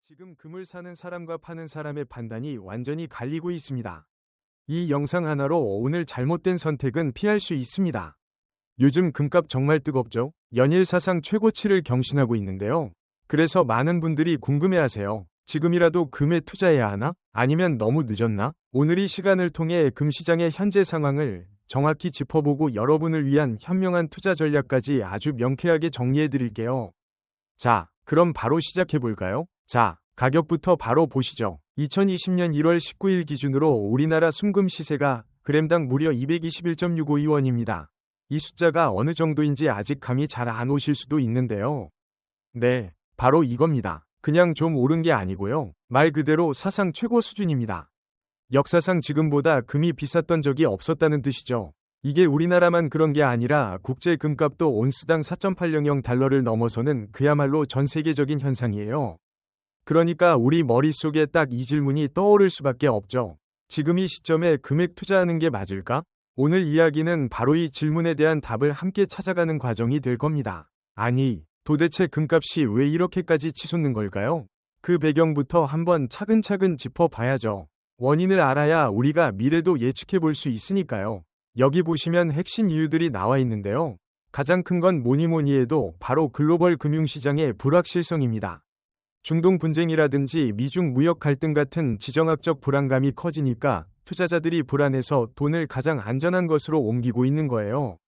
지금 금을 사는 사람과 파는 사람의 판단이 완전히 갈리고 있습니다. 이 영상 하나로 오늘 잘못된 선택은 피할 수 있습니다. 요즘 금값 정말 뜨겁죠? 연일 사상 최고치를 경신하고 있는데요. 그래서 많은 분들이 궁금해하세요. 지금이라도 금에 투자해야 하나? 아니면 너무 늦었나? 오늘 이 시간을 통해 금시장의 현재 상황을 정확히 짚어보고 여러분을 위한 현명한 투자 전략까지 아주 명쾌하게 정리해 드릴게요. 자, 그럼 바로 시작해 볼까요? 자, 가격부터 바로 보시죠. 2020년 1월 19일 기준으로 우리나라 순금 시세가 그램당 무려 221.652원입니다. 이 숫자가 어느 정도인지 아직 감이 잘 안 오실 수도 있는데요. 네, 바로 이겁니다. 그냥 좀 오른 게 아니고요. 말 그대로 사상 최고 수준입니다. 역사상 지금보다 금이 비쌌던 적이 없었다는 뜻이죠. 이게 우리나라만 그런 게 아니라 국제 금값도 온스당 4.800달러를 넘어서는 그야말로 전 세계적인 현상이에요. 그러니까 우리 머릿속에 딱 이 질문이 떠오를 수밖에 없죠. 지금 이 시점에 금액 투자하는 게 맞을까? 오늘 이야기는 바로 이 질문에 대한 답을 함께 찾아가는 과정이 될 겁니다. 아니, 도대체 금값이 왜 이렇게까지 치솟는 걸까요? 그 배경부터 한번 차근차근 짚어봐야죠. 원인을 알아야 우리가 미래도 예측해 볼 수 있으니까요. 여기 보시면 핵심 이유들이 나와 있는데요. 가장 큰 건 뭐니 해도 바로 글로벌 금융시장의 불확실성입니다. 중동 분쟁이라든지 미중 무역 갈등 같은 지정학적 불안감이 커지니까 투자자들이 불안해서 돈을 가장 안전한 것으로 옮기고 있는 거예요.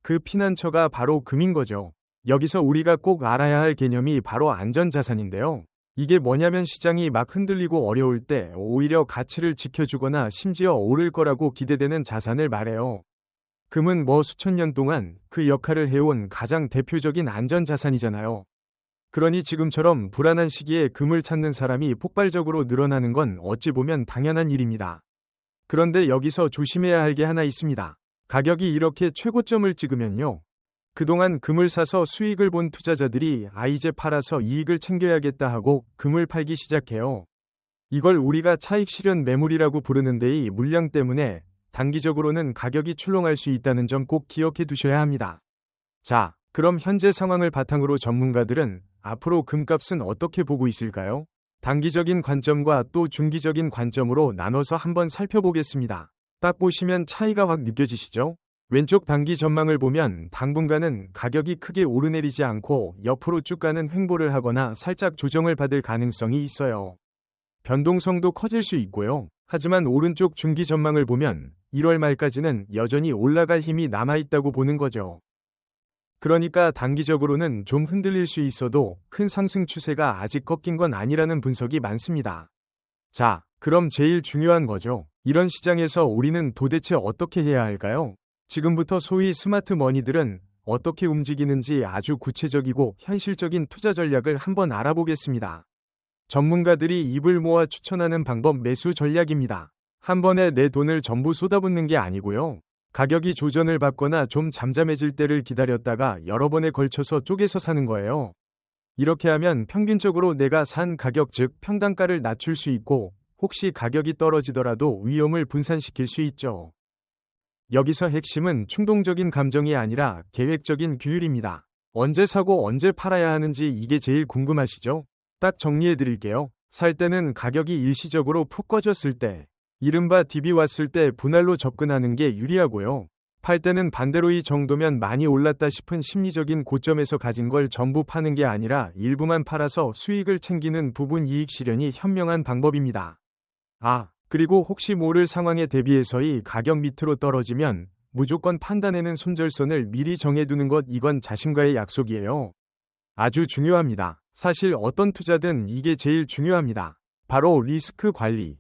그 피난처가 바로 금인 거죠. 여기서 우리가 꼭 알아야 할 개념이 바로 안전자산인데요. 이게 뭐냐면 시장이 막 흔들리고 어려울 때 오히려 가치를 지켜주거나 심지어 오를 거라고 기대되는 자산을 말해요. 금은 뭐 수천 년 동안 그 역할을 해온 가장 대표적인 안전자산이잖아요. 그러니 지금처럼 불안한 시기에 금을 찾는 사람이 폭발적으로 늘어나는 건 어찌 보면 당연한 일입니다. 그런데 여기서 조심해야 할 게 하나 있습니다. 가격이 이렇게 최고점을 찍으면요. 그동안 금을 사서 수익을 본 투자자들이 이제 팔아서 이익을 챙겨야겠다 하고 금을 팔기 시작해요. 이걸 우리가 차익 실현 매물이라고 부르는데 이 물량 때문에 단기적으로는 가격이 출렁할 수 있다는 점 꼭 기억해 두셔야 합니다. 자, 그럼 현재 상황을 바탕으로 전문가들은 앞으로 금값은 어떻게 보고 있을까요? 단기적인 관점과 또 중기적인 관점으로 나눠서 한번 살펴보겠습니다. 딱 보시면 차이가 확 느껴지시죠? 왼쪽 단기 전망을 보면 당분간은 가격이 크게 오르내리지 않고 옆으로 쭉 가는 횡보를 하거나 살짝 조정을 받을 가능성이 있어요. 변동성도 커질 수 있고요. 하지만 오른쪽 중기 전망을 보면 1월 말까지는 여전히 올라갈 힘이 남아있다고 보는 거죠. 그러니까 단기적으로는 좀 흔들릴 수 있어도 큰 상승 추세가 아직 꺾인 건 아니라는 분석이 많습니다. 자, 그럼 제일 중요한 거죠. 이런 시장에서 우리는 도대체 어떻게 해야 할까요? 지금부터 소위 스마트 머니들은 어떻게 움직이는지 아주 구체적이고 현실적인 투자 전략을 한번 알아보겠습니다. 전문가들이 입을 모아 추천하는 방법 매수 전략입니다. 한 번에 내 돈을 전부 쏟아붓는 게 아니고요. 가격이 조정을 받거나 좀 잠잠해질 때를 기다렸다가 여러 번에 걸쳐서 쪼개서 사는 거예요. 이렇게 하면 평균적으로 내가 산 가격 즉 평단가를 낮출 수 있고 혹시 가격이 떨어지더라도 위험을 분산시킬 수 있죠. 여기서 핵심은 충동적인 감정이 아니라 계획적인 규율입니다. 언제 사고 언제 팔아야 하는지 이게 제일 궁금하시죠? 딱 정리해 드릴게요. 살 때는 가격이 일시적으로 푹 꺼졌을 때, 이른바 딥이 왔을 때 분할로 접근하는 게 유리하고요. 팔 때는 반대로 이 정도면 많이 올랐다 싶은 심리적인 고점에서 가진 걸 전부 파는 게 아니라 일부만 팔아서 수익을 챙기는 부분 이익 실현이 현명한 방법입니다. 그리고 혹시 모를 상황에 대비해서 이 가격 밑으로 떨어지면 무조건 판단에는 손절선을 미리 정해두는 것, 이건 자신과의 약속이에요. 아주 중요합니다. 사실 어떤 투자든 이게 제일 중요합니다. 바로 리스크 관리.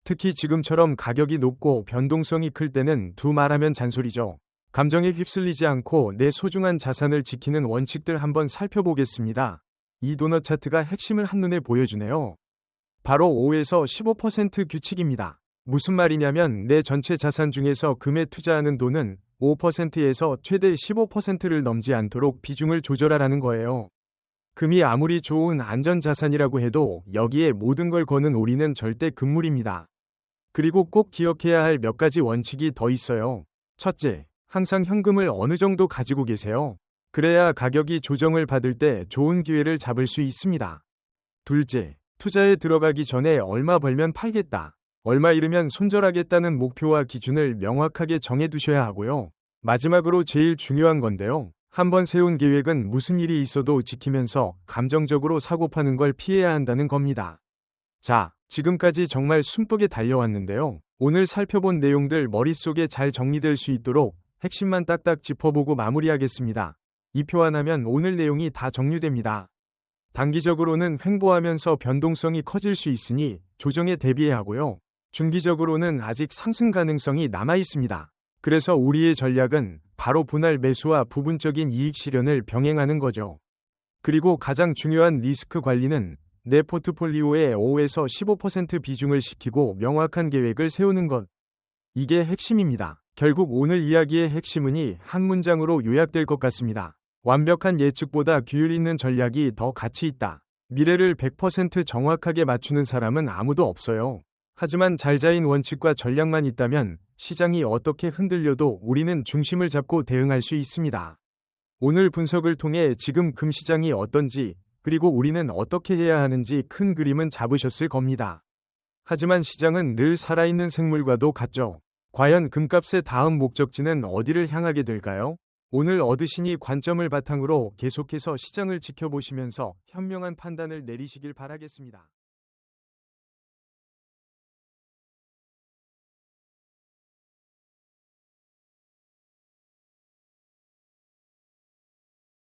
특히 지금처럼 가격이 높고 변동성이 클 때는 말하면 잔소리죠. 감정에 휩쓸리지 않고 내 소중한 자산을 지키는 원칙들 한번 살펴보겠습니다. 이 도넛 차트가 핵심을 한눈에 보여주네요. 바로 5에서 15% 규칙입니다. 무슨 말이냐면 내 전체 자산 중에서 금에 투자하는 돈은 5%에서 최대 15%를 넘지 않도록 비중을 조절하라는 거예요. 금이 아무리 좋은 안전자산이라고 해도 여기에 모든 걸 거는 오리는 절대 금물입니다. 그리고 꼭 기억해야 할 몇 가지 원칙이 더 있어요. 첫째, 항상 현금을 어느 정도 가지고 계세요. 그래야 가격이 조정을 받을 때 좋은 기회를 잡을 수 있습니다. 둘째, 투자에 들어가기 전에 얼마 벌면 팔겠다, 얼마 잃으면 손절하겠다는 목표와 기준을 명확하게 정해두셔야 하고요. 마지막으로 제일 중요한 건데요. 한번 세운 계획은 무슨 일이 있어도 지키면서 감정적으로 사고파는 걸 피해야 한다는 겁니다. 자, 지금까지 정말 숨쁘게 달려왔는데요. 오늘 살펴본 내용들 머릿속에 잘 정리될 수 있도록 핵심만 딱딱 짚어보고 마무리하겠습니다. 이 표현하면 오늘 내용이 다 정리됩니다. 단기적으로는 횡보하면서 변동성이 커질 수 있으니 조정에 대비해야 하고요. 중기적으로는 아직 상승 가능성이 남아 있습니다. 그래서 우리의 전략은 바로 분할 매수와 부분적인 이익 실현을 병행하는 거죠. 그리고 가장 중요한 리스크 관리는 내 포트폴리오의 5에서 15% 비중을 시키고 명확한 계획을 세우는 것. 이게 핵심입니다. 결국 오늘 이야기의 핵심은 한 문장으로 요약될 것 같습니다. 완벽한 예측보다 규율 있는 전략이 더 가치 있다. 미래를 100% 정확하게 맞추는 사람은 아무도 없어요. 하지만 잘 짜인 원칙과 전략만 있다면 시장이 어떻게 흔들려도 우리는 중심을 잡고 대응할 수 있습니다. 오늘 분석을 통해 지금 금시장이 어떤지, 그리고 우리는 어떻게 해야 하는지 큰 그림은 잡으셨을 겁니다. 하지만 시장은 늘 살아있는 생물과도 같죠. 과연 금값의 다음 목적지는 어디를 향하게 될까요? 오늘 얻으신 이 관점을 바탕으로 계속해서 시장을 지켜보시면서 현명한 판단을 내리시길 바라겠습니다.